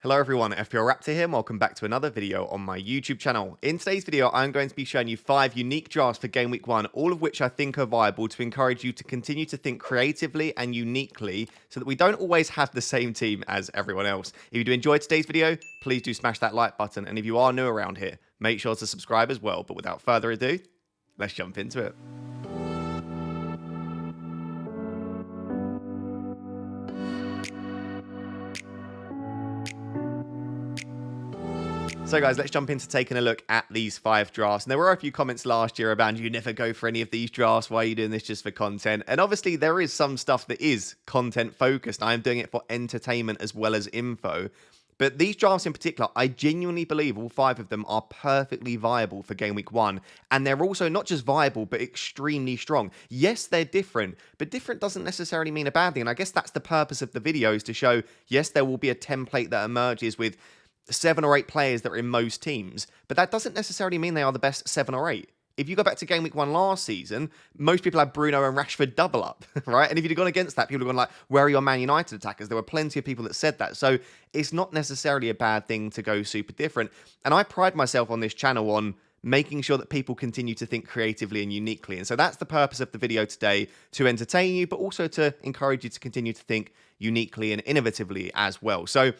Hello everyone, FPL Raptor here, and welcome back to another video on my YouTube channel. In today's video, I'm going to be showing you 5 unique drafts for Game Week 1, all of which I think are viable to encourage you to continue to think creatively and uniquely so that we don't always have the same team as everyone else. If you do enjoy today's video, please do smash that like button, and if you are new around here, make sure to subscribe as well. But without further ado, let's jump into it. So guys, let's jump into taking a look at these 5 drafts. And there were a few comments last year about you never go for any of these drafts. Why are you doing this just for content? And obviously there is some stuff that is content focused. I am doing it for entertainment as well as info. But these drafts in particular, I genuinely believe all 5 of them are perfectly viable for Game Week 1. And they're also not just viable, but extremely strong. Yes, they're different, but different doesn't necessarily mean a bad thing. And I guess that's the purpose of the video, is to show, yes, there will be a template that emerges with 7 or 8 players that are in most teams, but that doesn't necessarily mean they are the best 7 or 8. If you go back to Game Week 1 last season, most people had Bruno and Rashford double up, right? And if you'd have gone against that, people would have gone like, where are your Man United attackers? There were plenty of people that said that. So it's not necessarily a bad thing to go super different. And I pride myself on this channel on making sure that people continue to think creatively and uniquely. And so that's the purpose of the video today, to entertain you, but also to encourage you to continue to think uniquely and innovatively as well. So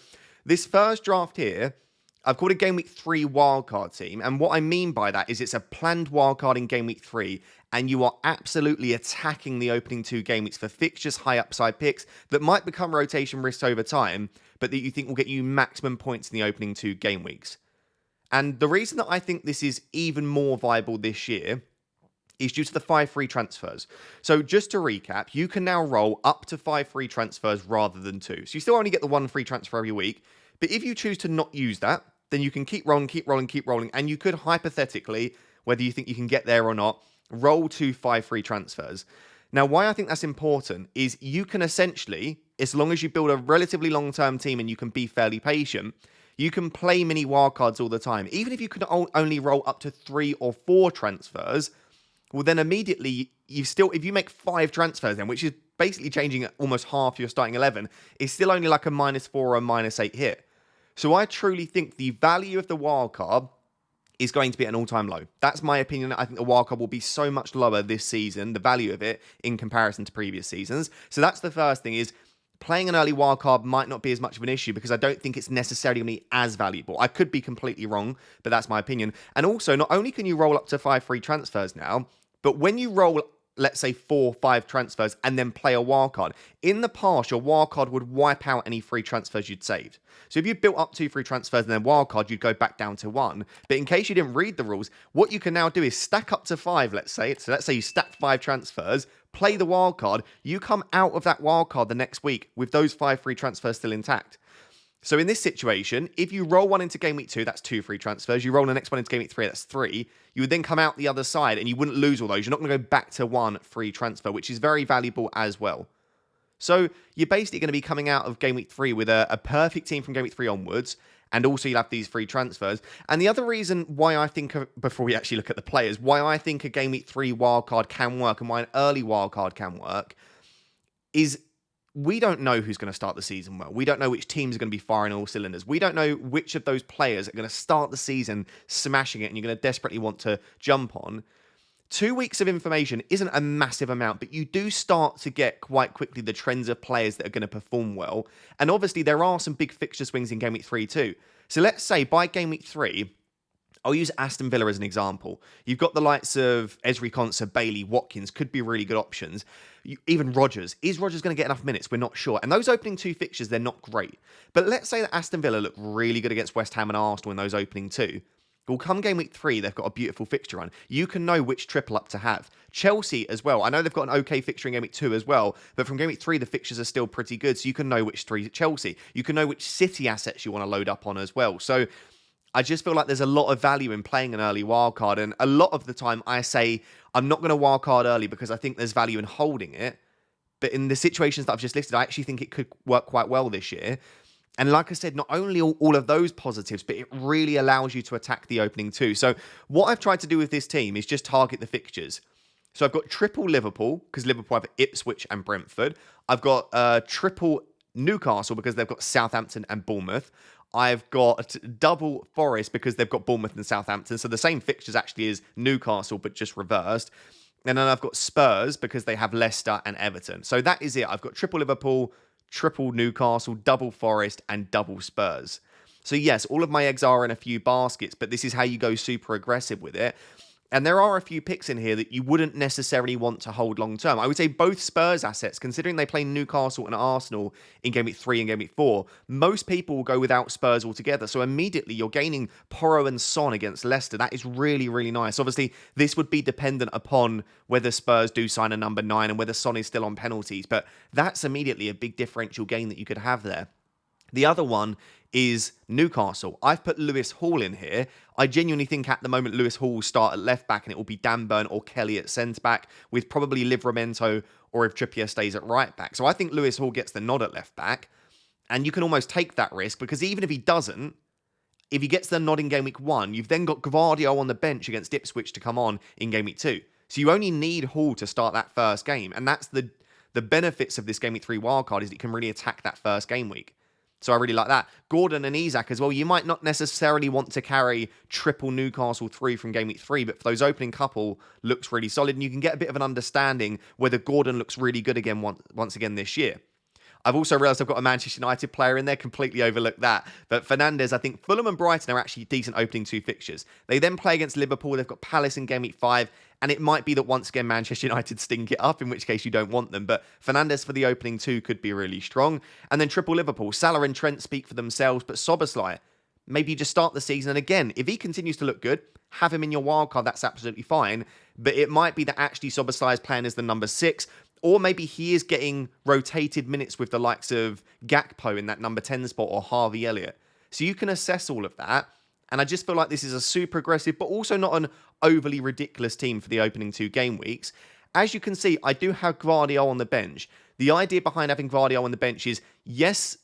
this first draft here, I've called a Game Week 3 wildcard team, and what I mean by that is it's a planned wildcard in Game Week 3, and you are absolutely attacking the opening 2 game weeks for fixtures, high upside picks that might become rotation risks over time, but that you think will get you maximum points in the opening 2 game weeks. And the reason that I think this is even more viable this year is due to the 5 free transfers. So just to recap, you can now roll up to 5 free transfers rather than 2. So you still only get the 1 free transfer every week. But if you choose to not use that, then you can keep rolling, and you could hypothetically, whether you think you can get there or not, roll 2 5 free transfers. Now, why I think that's important is you can essentially, as long as you build a relatively long-term team and you can be fairly patient, you can play mini wildcards all the time. Even if you could only roll up to 3 or 4 transfers, well, then immediately, if you make 5 transfers then, which is basically changing almost half your starting 11, it's still only like a -4 or a -8 hit. So I truly think the value of the wildcard is going to be at an all-time low. That's my opinion. I think the wildcard will be so much lower this season, the value of it, in comparison to previous seasons. So that's the first thing, is playing an early wildcard might not be as much of an issue because I don't think it's necessarily going to be as valuable. I could be completely wrong, but that's my opinion. And also, not only can you roll up to 5 free transfers now, but when you roll, let's say 4 or 5 transfers and then play a wildcard, in the past, your wildcard would wipe out any free transfers you'd saved. So if you built up 2 free transfers and then wildcard, you'd go back down to 1. But in case you didn't read the rules, what you can now do is stack up to 5, let's say. So let's say you stacked 5 transfers, play the wildcard, you come out of that wildcard the next week with those 5 free transfers still intact. So in this situation, if you roll 1 into Game Week 2, that's 2 free transfers. You roll the next one into Game Week 3, that's 3. You would then come out the other side and you wouldn't lose all those. You're not going to go back to 1 free transfer, which is very valuable as well. So you're basically going to be coming out of Game Week 3 with a perfect team from Game Week 3 onwards. And also you'll have these free transfers. And the other reason why I think, before we actually look at the players, why I think a Game Week 3 wildcard can work and why an early wildcard can work is we don't know who's going to start the season well. We don't know which teams are going to be firing all cylinders. We don't know which of those players are going to start the season smashing it and you're going to desperately want to jump on. 2 weeks of information isn't a massive amount, but you do start to get quite quickly the trends of players that are going to perform well. And obviously there are some big fixture swings in Game Week 3 too. So let's say by Game Week 3, I'll use Aston Villa as an example. You've got the likes of Ezri Konsa, Bailey, Watkins, could be really good options. Even Rodgers. Is Rodgers going to get enough minutes? We're not sure. And those opening 2 fixtures, they're not great. But let's say that Aston Villa look really good against West Ham and Arsenal in those opening 2. Well, come Game Week 3, they've got a beautiful fixture run. You can know which triple up to have. Chelsea as well. I know they've got an okay fixture in Game Week 2 as well, but from Game Week 3, the fixtures are still pretty good, so you can know which 3 Chelsea. You can know which City assets you want to load up on as well. So I just feel like there's a lot of value in playing an early wildcard, and a lot of the time I say I'm not going to wildcard early because I think there's value in holding it. But in the situations that I've just listed, I actually think it could work quite well this year. And like I said, not only all of those positives, but it really allows you to attack the opening 2. So what I've tried to do with this team is just target the fixtures. So I've got triple Liverpool, because Liverpool have Ipswich and Brentford. I've got triple Newcastle, because they've got Southampton and Bournemouth. I've got double Forest because they've got Bournemouth and Southampton. So the same fixtures actually as Newcastle, but just reversed. And then I've got Spurs because they have Leicester and Everton. So that is it. I've got triple Liverpool, triple Newcastle, double Forest, and double Spurs. So yes, all of my eggs are in a few baskets, but this is how you go super aggressive with it. And there are a few picks in here that you wouldn't necessarily want to hold long term. I would say both Spurs assets, considering they play Newcastle and Arsenal in Game Week 3 and Game Week 4, most people will go without Spurs altogether. So immediately you're gaining Porro and Son against Leicester. That is really, really nice. Obviously, this would be dependent upon whether Spurs do sign a number 9 and whether Son is still on penalties. But that's immediately a big differential gain that you could have there. The other one is Newcastle. I've put Lewis Hall in here. I genuinely think at the moment Lewis Hall will start at left back and it will be Dan Burn or Kelly at centre back with probably Livramento or if Trippier stays at right back. So I think Lewis Hall gets the nod at left back and you can almost take that risk because even if he doesn't, if he gets the nod in Game Week 1, you've then got Gvardiol on the bench against Ipswich to come on in Game Week 2. So you only need Hall to start that first game and that's the benefits of this Game Week 3 wildcard is that you can really attack that first game week. So I really like that. Gordon and Isak as well. You might not necessarily want to carry triple Newcastle 3 from Game Week 3, but for those opening couple, looks really solid. And you can get a bit of an understanding whether Gordon looks really good again once again this year. I've also realised I've got a Manchester United player in there, completely overlooked that. But Fernandes, I think Fulham and Brighton are actually decent opening 2 fixtures. They then play against Liverpool. They've got Palace in Game Week 5. And it might be that once again Manchester United stink it up, in which case you don't want them. But Fernandes for the opening 2 could be really strong. And then triple Liverpool. Salah and Trent speak for themselves, but Szoboszlai, maybe you just start the season. And again, if he continues to look good, have him in your wildcard, that's absolutely fine. But it might be that actually Szoboszlai is playing as the number 6. Or maybe he is getting rotated minutes with the likes of Gakpo in that number 10 spot or Harvey Elliott. So you can assess all of that. And I just feel like this is a super aggressive, but also not an overly ridiculous team for the opening 2 game weeks. As you can see, I do have Gvardiol on the bench. The idea behind having Gvardiol on the bench is, yes,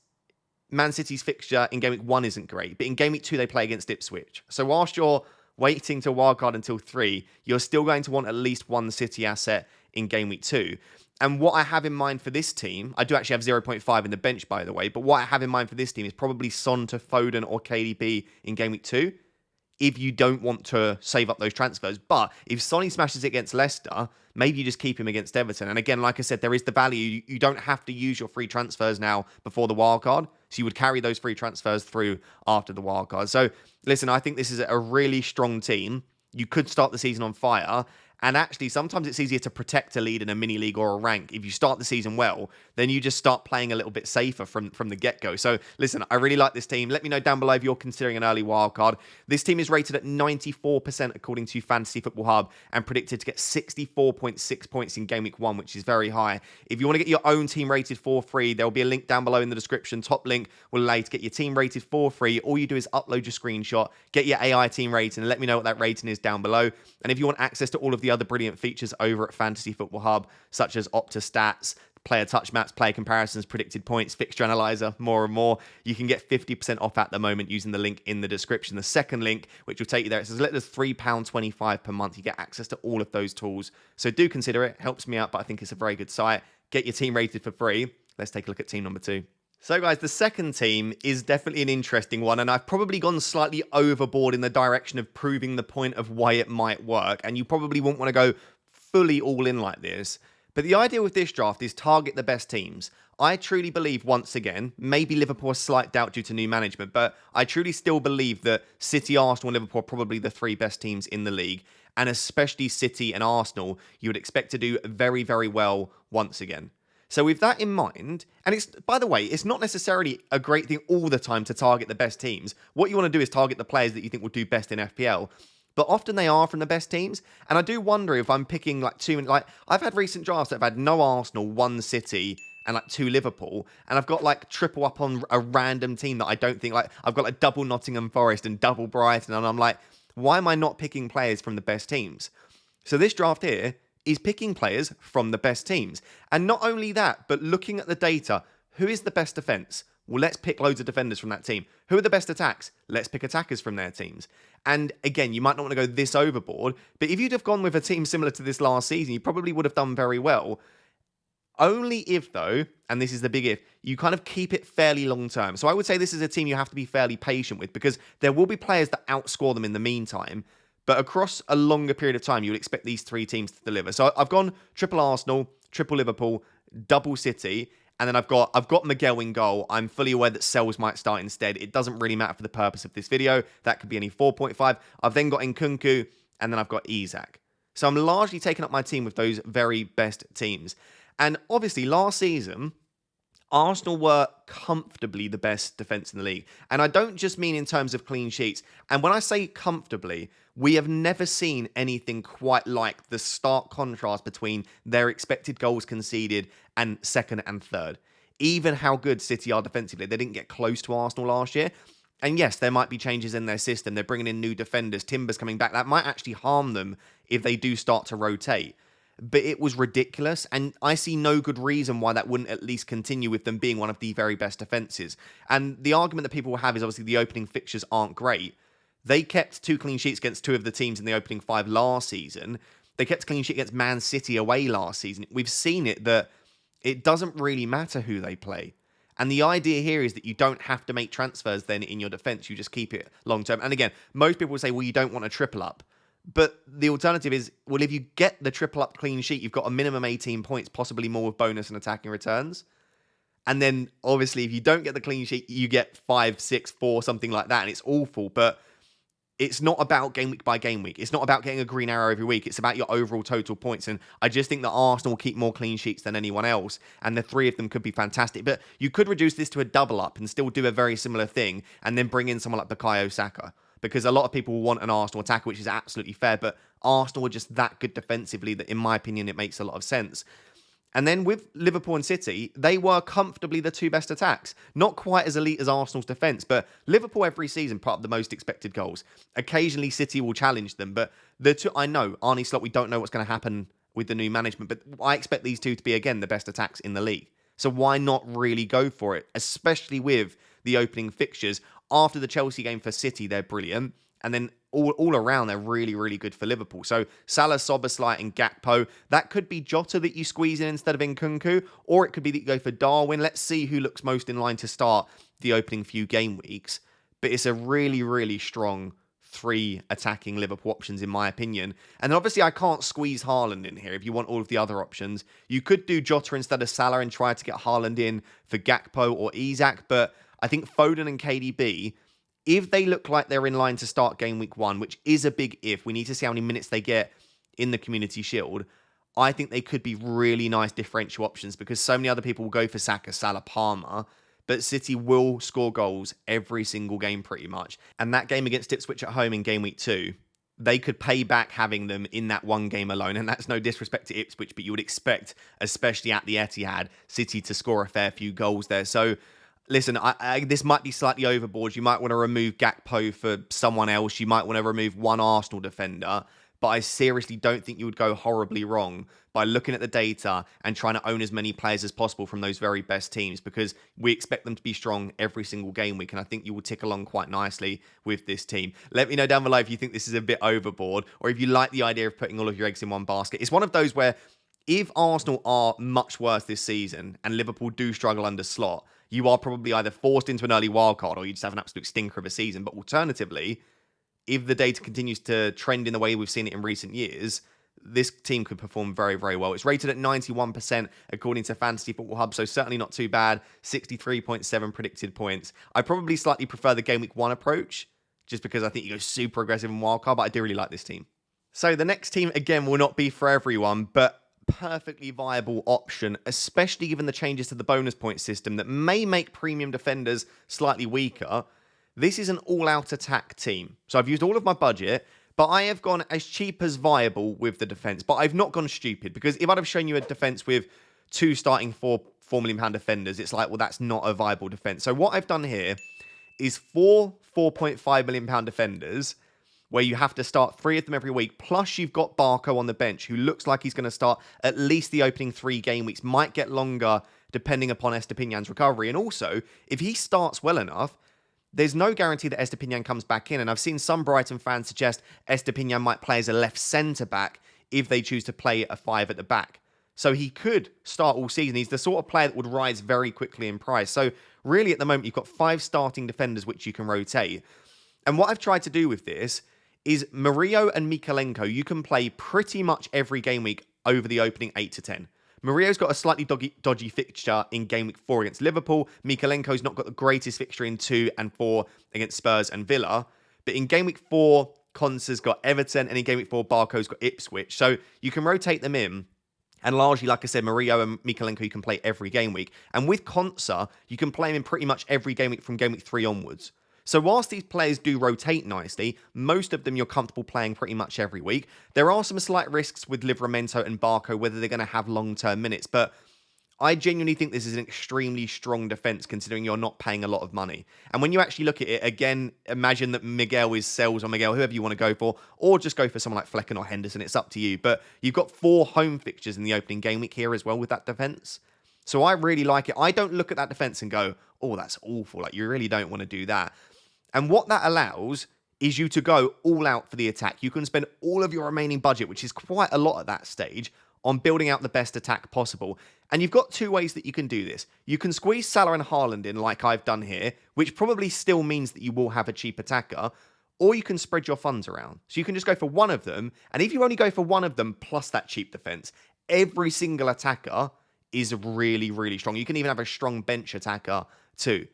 Man City's fixture in Game Week 1 isn't great, but in Game Week 2 they play against Ipswich. So whilst you're waiting to wildcard until 3, you're still going to want at least one City asset in Game Week 2. And what I have in mind for this team, I do actually have 0.5 in the bench, by the way, but what I have in mind for this team is probably Son to Foden or KDB in Game Week 2, if you don't want to save up those transfers. But if Sonny smashes it against Leicester, maybe you just keep him against Everton. And again, like I said, there is the value. You don't have to use your free transfers now before the wildcard, so you would carry those free transfers through after the wildcard. So listen, I think this is a really strong team. You could start the season on fire. And actually, sometimes it's easier to protect a lead in a mini league or a rank. If you start the season well, then you just start playing a little bit safer from the get-go. So listen, I really like this team. Let me know down below if you're considering an early wildcard. This team is rated at 94% according to Fantasy Football Hub and predicted to get 64.6 points in Game Week 1, which is very high. If you want to get your own team rated for free, there will be a link down below in the description. Top link will allow you to get your team rated for free. All you do is upload your screenshot, get your AI team rating, and let me know what that rating is down below. And if you want access to all of the other brilliant features over at Fantasy Football Hub, such as Opta Stats, player touch maps, player comparisons, predicted points, fixture analyzer, more and more, you can get 50% off at the moment using the link in the description. The second link, which will take you there, it says let us £3.25 per month. You get access to all of those tools. So do consider it. Helps me out, but I think it's a very good site. Get your team rated for free. Let's take a look at team number 2. So guys, the second team is definitely an interesting one, and I've probably gone slightly overboard in the direction of proving the point of why it might work, and you probably won't want to go fully all in like this. But the idea with this draft is target the best teams. I truly believe, once again, maybe Liverpool a slight doubt due to new management, but I truly still believe that City, Arsenal and Liverpool are probably the 3 best teams in the league, and especially City and Arsenal, you would expect to do very, very well once again. So with that in mind, and it's, by the way, it's not necessarily a great thing all the time to target the best teams. What you want to do is target the players that you think will do best in FPL. But often they are from the best teams. And I do wonder if I'm picking like 2, like I've had recent drafts that have had no Arsenal, 1 City, and like 2 Liverpool. And I've got like triple up on a random team that I don't think, like I've got like double Nottingham Forest and double Brighton. And I'm like, why am I not picking players from the best teams? So this draft here is picking players from the best teams. And not only that, but looking at the data, who is the best defense? Well, let's pick loads of defenders from that team. Who are the best attacks? Let's pick attackers from their teams. And again, you might not want to go this overboard, but if you'd have gone with a team similar to this last season, you probably would have done very well. Only if, though, and this is the big if, you kind of keep it fairly long term. So I would say this is a team you have to be fairly patient with because there will be players that outscore them in the meantime. But across a longer period of time, you would expect these three teams to deliver. So I've gone triple Arsenal, triple Liverpool, double City, and then I've got Miguel in goal. I'm fully aware that Sells might start instead. It doesn't really matter for the purpose of this video. That could be any 4.5. I've then got Nkunku, and then I've got Isak. So I'm largely taking up my team with those very best teams. And obviously, last season, Arsenal were comfortably the best defence in the league. And I don't just mean in terms of clean sheets. And when I say comfortably, we have never seen anything quite like the stark contrast between their expected goals conceded and second and third. Even how good City are defensively, they didn't get close to Arsenal last year. And yes, there might be changes in their system. They're bringing in new defenders. Timber's coming back. That might actually harm them if they do start to rotate. But it was ridiculous, and I see no good reason why that wouldn't at least continue with them being one of the very best defences. And the argument that people will have is obviously the opening fixtures aren't great. They kept 2 clean sheets against 2 of the teams in the opening 5 last season. They kept a clean sheet against Man City away last season. We've seen it that it doesn't really matter who they play. And the idea here is that you don't have to make transfers then in your defence. You just keep it long term. And again, most people will say, well, you don't want a triple up. But the alternative is, well, if you get the triple up clean sheet, you've got a minimum 18 points, possibly more with bonus and attacking returns. And then, obviously, if you don't get the clean sheet, you get 5, 6, 4, something like that. And it's awful. But it's not about game week by game week. It's not about getting a green arrow every week. It's about your overall total points. And I just think that Arsenal will keep more clean sheets than anyone else. And the 3 of them could be fantastic. But you could reduce this to a double up and still do a very similar thing. And then bring in someone like Bukayo Saka. Because a lot of people want an Arsenal attacker, which is absolutely fair. But Arsenal are just that good defensively that, in my opinion, it makes a lot of sense. And then with Liverpool and City, they were comfortably the 2 best attacks. Not quite as elite as Arsenal's defence, but Liverpool every season put up the most expected goals. Occasionally, City will challenge them, but the 2, I know, Arne Slot, we don't know what's going to happen with the new management, but I expect these 2 to be, again, the best attacks in the league. So why not really go for it, especially with the opening fixtures? After the Chelsea game for City, they're brilliant. And then all around, they're really, really good for Liverpool. So Salah, Szoboszlai and Gakpo, that could be Jota that you squeeze in instead of Nkunku, or it could be that you go for Darwin. Let's see who looks most in line to start the opening few game weeks. But it's a really, really strong 3 attacking Liverpool options, in my opinion. And then obviously I can't squeeze Haaland in here if you want all of the other options. You could do Jota instead of Salah and try to get Haaland in for Gakpo or Isak, but I think Foden and KDB, if they look like they're in line to start game week 1, which is a big if, we need to see how many minutes they get in the Community Shield, I think they could be really nice differential options because so many other people will go for Saka, Salah, Palmer, but City will score goals every single game pretty much. And that game against Ipswich at home in game week 2, they could pay back having them in that one game alone. And that's no disrespect to Ipswich, but you would expect, especially at the Etihad, City to score a fair few goals there. So listen, this might be slightly overboard. You might want to remove Gakpo for someone else. You might want to remove one Arsenal defender. But I seriously don't think you would go horribly wrong by looking at the data and trying to own as many players as possible from those very best teams because we expect them to be strong every single game week. And I think you will tick along quite nicely with this team. Let me know down below if you think this is a bit overboard or if you like the idea of putting all of your eggs in one basket. It's one of those where if Arsenal are much worse this season and Liverpool do struggle under Slot, you are probably either forced into an early wildcard or you just have an absolute stinker of a season. But alternatively, if the data continues to trend in the way we've seen it in recent years, this team could perform very, very well. It's rated at 91% according to Fantasy Football Hub, so certainly not too bad. 63.7 predicted points. I probably slightly prefer the Game Week 1 approach, just because I think you go super aggressive in wildcard, but I do really like this team. So the next team, again, will not be for everyone, but perfectly viable option, especially given the changes to the bonus point system that may make premium defenders slightly weaker. This is an all-out attack team. So I've used all of my budget, but I have gone as cheap as viable with the defense. But I've not gone stupid, because if I'd have shown you a defense with 2 starting £4 million defenders, it's like, well, that's not a viable defense. So what I've done here is 4 £4.5 million defenders, where you have to start 3 of them every week. Plus, you've got Barco on the bench, who looks like he's going to start at least the opening 3 game weeks. Might get longer, depending upon Estepinian's recovery. And also, if he starts well enough, there's no guarantee that Estepinian comes back in. And I've seen some Brighton fans suggest Estepinian might play as a left centre-back if they choose to play a 5 at the back. So he could start all season. He's the sort of player that would rise very quickly in price. So really at the moment, you've got 5 starting defenders which you can rotate. And what I've tried to do with this is Murillo and Mykolenko, you can play pretty much every game week over the opening 8 to 10. Murillo's got a slightly dodgy fixture in game week 4 against Liverpool. Mykolenko's not got the greatest fixture in 2 and 4 against Spurs and Villa. But in game week 4, Konsa's got Everton, and in game week 4, Barco's got Ipswich. So you can rotate them in. And largely, like I said, Murillo and Mykolenko, you can play every game week. And with Konsa, you can play him in pretty much every game week from game week 3 onwards. So whilst these players do rotate nicely, most of them you're comfortable playing pretty much every week. There are some slight risks with Livramento and Barco, whether they're going to have long-term minutes. But I genuinely think this is an extremely strong defence, considering you're not paying a lot of money. And when you actually look at it, again, imagine that Miguel is Sells or Miguel, whoever you want to go for, or just go for someone like Flecken or Henderson. It's up to you. But you've got 4 home fixtures in the opening game week here as well with that defence. So I really like it. I don't look at that defence and go, oh, that's awful. Like, you really don't want to do that. And what that allows is you to go all out for the attack. You can spend all of your remaining budget, which is quite a lot at that stage, on building out the best attack possible. And you've got 2 ways that you can do this. You can squeeze Salah and Haaland in like I've done here, which probably still means that you will have a cheap attacker, or you can spread your funds around. So you can just go for one of them, and if you only go for one of them plus that cheap defense, every single attacker is really, really strong. You can even have a strong bench attacker too.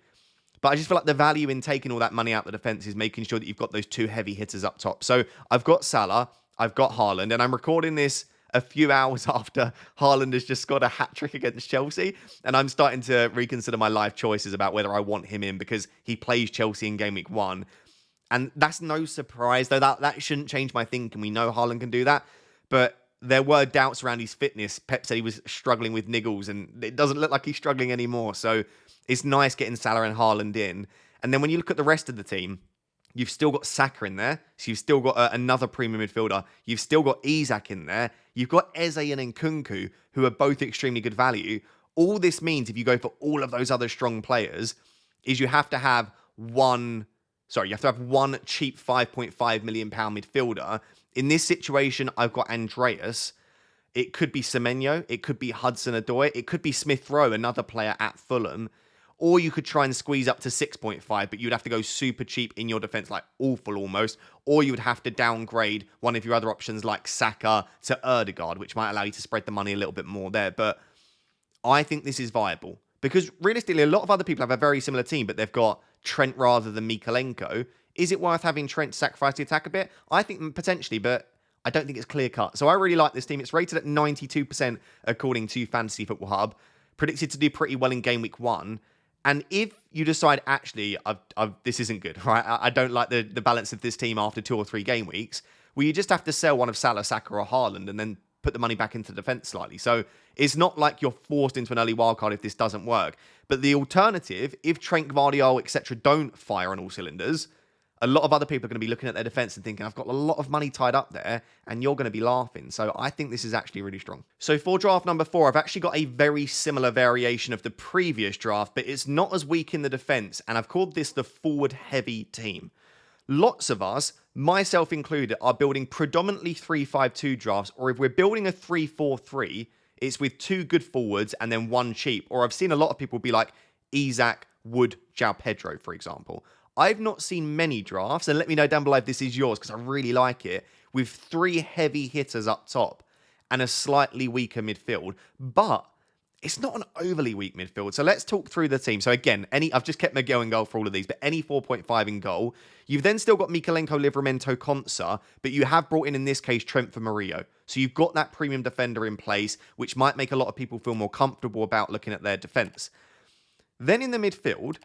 But I just feel like the value in taking all that money out the defense is making sure that you've got those 2 heavy hitters up top. So I've got Salah, I've got Haaland, and I'm recording this a few hours after Haaland has just scored a hat-trick against Chelsea, and I'm starting to reconsider my life choices about whether I want him in, because he plays Chelsea in game week 1. And that's no surprise, though. That shouldn't change my thinking. We know Haaland can do that, but there were doubts around his fitness. Pep said he was struggling with niggles, and it doesn't look like he's struggling anymore. So it's nice getting Salah and Haaland in. And then when you look at the rest of the team, you've still got Saka in there. So you've still got another premium midfielder. You've still got Isak in there. You've got Eze and Nkunku, who are both extremely good value. All this means, if you go for all of those other strong players, is you have to have one cheap £5.5 million midfielder. In this situation, I've got Andreas. It could be Semenyo. It could be Hudson-Odoi. It could be Smith Rowe, another player at Fulham. Or you could try and squeeze up to 6.5, but you'd have to go super cheap in your defense, like awful almost. Or you would have to downgrade one of your other options like Saka to Ødegaard, which might allow you to spread the money a little bit more there. But I think this is viable, because realistically, a lot of other people have a very similar team, but they've got Trent rather than Mykolenko. Is it worth having Trent sacrifice the attack a bit? I think potentially, but I don't think it's clear cut. So I really like this team. It's rated at 92% according to Fantasy Football Hub. Predicted to do pretty well in game week 1. And if you decide, actually, this isn't good, right? I don't like the balance of this team after 2 or 3 game weeks, well, you just have to sell one of Salah, Saka, or Haaland and then put the money back into defence slightly. So it's not like you're forced into an early wildcard if this doesn't work. But the alternative, if Trent, Gvardiol, etc. don't fire on all cylinders, a lot of other people are going to be looking at their defence and thinking, I've got a lot of money tied up there, and you're going to be laughing. So I think this is actually really strong. So for draft number 4, I've actually got a very similar variation of the previous draft, but it's not as weak in the defence, and I've called this the forward-heavy team. Lots of us, myself included, are building predominantly 3-5-2 drafts, or if we're building a 3-4-3, it's with 2 good forwards and then 1 cheap. Or I've seen a lot of people be like Isak, Wood, João Pedro, for example. I've not seen many drafts, and let me know down below if this is yours, because I really like it, with 3 heavy hitters up top and a slightly weaker midfield, but it's not an overly weak midfield. So let's talk through the team. So again, I've just kept Miguel in goal for all of these, but any 4.5 in goal. You've then still got Mykolenko, Livramento, Konsa, but you have brought in this case, Trent for Murillo. So you've got that premium defender in place, which might make a lot of people feel more comfortable about looking at their defence. Then in the midfield,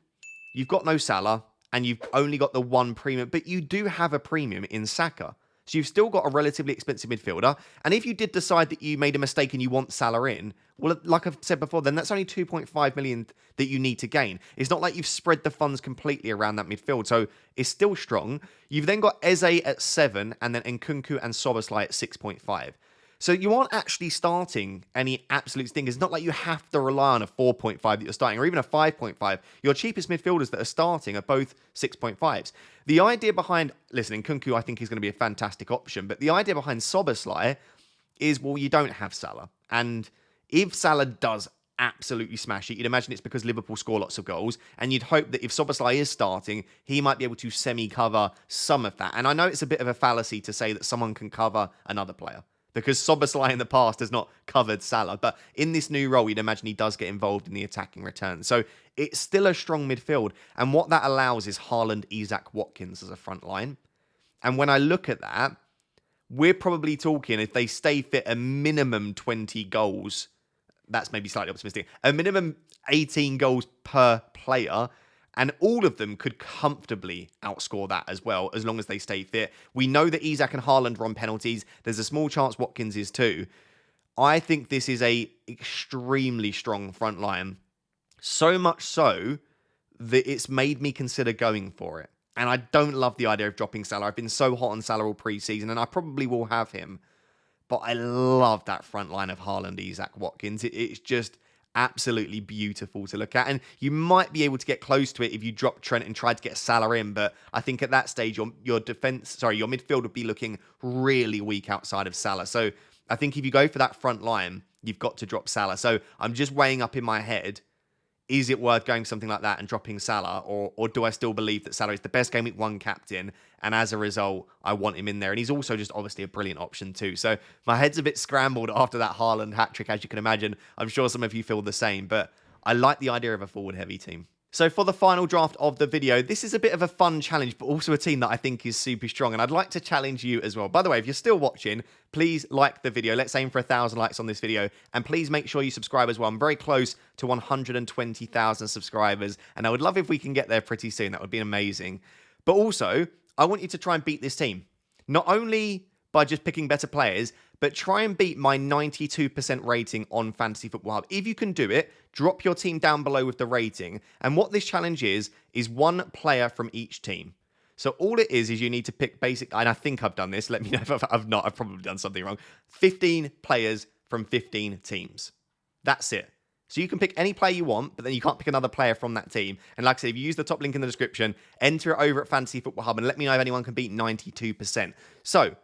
you've got no Salah, and you've only got the 1 premium, but you do have a premium in Saka. So you've still got a relatively expensive midfielder. And if you did decide that you made a mistake and you want Salah in, well, like I've said before, then that's only 2.5 million that you need to gain. It's not like you've spread the funds completely around that midfield. So it's still strong. You've then got Eze at 7, and then Nkunku and Szoboszlai at 6.5. So you aren't actually starting any absolute stinkers. It's not like you have to rely on a 4.5 that you're starting, or even a 5.5. Your cheapest midfielders that are starting are both 6.5s. The idea behind, listen, Nkunku I think is going to be a fantastic option, but the idea behind Szoboszlai is, well, you don't have Salah. And If Salah does absolutely smash it, you'd imagine it's because Liverpool score lots of goals, and you'd hope that if Szoboszlai is starting, he might be able to semi-cover some of that. And I know it's a bit of a fallacy to say that someone can cover another player, because Szoboszlai in the past has not covered Salah, but in this new role, you'd imagine he does get involved in the attacking return. So it's still a strong midfield, and what that allows is Haaland, Isak, Watkins as a front line. And when I look at that, we're probably talking, if they stay fit, a minimum 20 goals. That's maybe slightly optimistic. A minimum 18 goals per player. And all of them could comfortably outscore that as well, as long as they stay fit. We know that Isak and Haaland are on penalties. There's a small chance Watkins is too. I think this is a extremely strong front line. So much so that it's made me consider going for it. And I don't love the idea of dropping Salah. I've been so hot on Salah all pre-season, and I probably will have him. But I love that front line of Haaland, Isak, Watkins. It's just absolutely beautiful to look at. And you might be able to get close to it if you drop Trent and tried to get Salah in. But I think at that stage, your midfield would be looking really weak outside of Salah. So I think if you go for that front line, you've got to drop Salah. So I'm just weighing up in my head, is it worth going something like that and dropping Salah? Or do I still believe that Salah is the best Game Week 1 captain? And as a result, I want him in there. And he's also just obviously a brilliant option too. So my head's a bit scrambled after that Haaland hat-trick, as you can imagine. I'm sure some of you feel the same. But I like the idea of a forward-heavy team. So for the final draft of the video, this is a bit of a fun challenge, but also a team that I think is super strong. And I'd like to challenge you as well. By the way, if you're still watching, please like the video. Let's aim for 1,000 likes on this video. And please make sure you subscribe as well. I'm very close to 120,000 subscribers. And I would love if we can get there pretty soon. That would be amazing. But also, I want you to try and beat this team. Not only by just picking better players, but try and beat my 92% rating on Fantasy Football Hub. If you can do it, drop your team down below with the rating. And what this challenge is one player from each team. So all it is you need to pick basic, and I think I've done this, let me know if I've not, I've probably done something wrong. 15 players from 15 teams. That's it. So you can pick any player you want, but then you can't pick another player from that team. And like I said, if you use the top link in the description, enter it over at Fantasy Football Hub and let me know if anyone can beat 92%. So,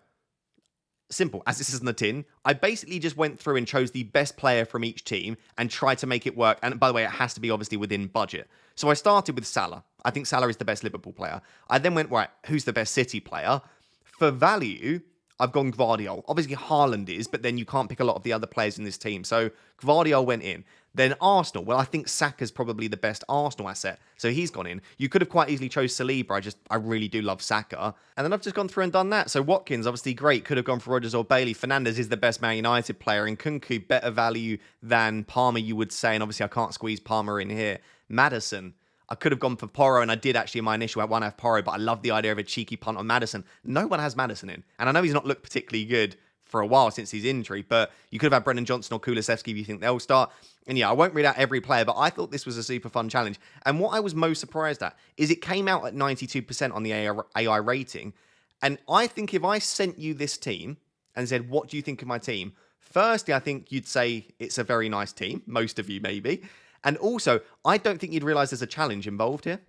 simple, as this is in the tin, I basically just went through and chose the best player from each team and tried to make it work. And by the way, it has to be obviously within budget. So I started with Salah. I think Salah is the best Liverpool player. I then went, right, who's the best City player? For value, I've gone Gvardiol. Obviously, Haaland is, but then you can't pick a lot of the other players in this team. So Gvardiol went in. Then Arsenal. Well, I think Saka's probably the best Arsenal asset. So he's gone in. You could have quite easily chose Saliba. I really do love Saka. And then I've just gone through and done that. So Watkins, obviously great. Could have gone for Rodgers or Bailey. Fernandes is the best Man United player. And Kunku, better value than Palmer, you would say. And obviously I can't squeeze Palmer in here. Maddison. I could have gone for Porro, and I did actually in my initial one have Porro, but I love the idea of a cheeky punt on Maddison. No one has Maddison in. And I know he's not looked particularly good for a while since his injury, but you could have had Brendan Johnson or Kulusevski if you think they'll start. And yeah, I won't read out every player, but I thought this was a super fun challenge. And what I was most surprised at is it came out at 92% on the AI rating. And I think if I sent you this team and said, what do you think of my team? Firstly, I think you'd say it's a very nice team. Most of you, maybe. And also, I don't think you'd realize there's a challenge involved here.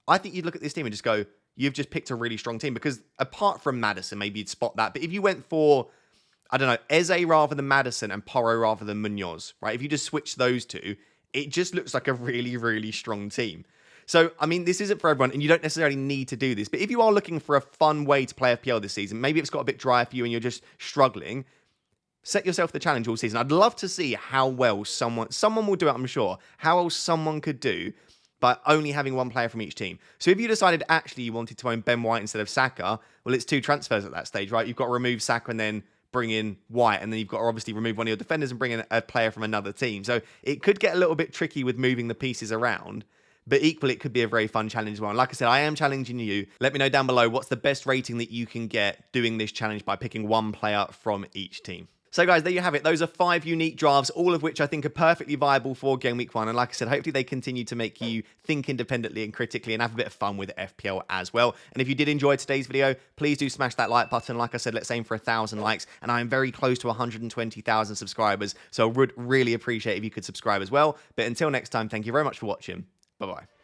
I think you'd look at this team and just go, you've just picked a really strong team. Because apart from Maddison, maybe you'd spot that. But if you went for, I don't know, Eze rather than Maddison and Porro rather than Munoz, right? If you just switch those two, it just looks like a really, really strong team. So, I mean, this isn't for everyone, and you don't necessarily need to do this. But if you are looking for a fun way to play FPL this season, maybe it's got a bit dry for you and you're just struggling, set yourself the challenge all season. I'd love to see how well someone will do it, I'm sure, how else someone could do by only having one player from each team. So if you decided actually you wanted to own Ben White instead of Saka, well, it's 2 transfers at that stage, right? You've got to remove Saka and then bring in White, and then you've got to obviously remove one of your defenders and bring in a player from another team. So it could get a little bit tricky with moving the pieces around, but equally it could be a very fun challenge as well. And like I said, I am challenging you. Let me know down below what's the best rating that you can get doing this challenge by picking one player from each team. So guys, there you have it. Those are 5 unique drafts, all of which I think are perfectly viable for Game Week 1. And like I said, hopefully they continue to make you think independently and critically and have a bit of fun with FPL as well. And if you did enjoy today's video, please do smash that like button. Like I said, let's aim for 1,000 likes. And I am very close to 120,000 subscribers. So I would really appreciate if you could subscribe as well. But until next time, thank you very much for watching. Bye-bye.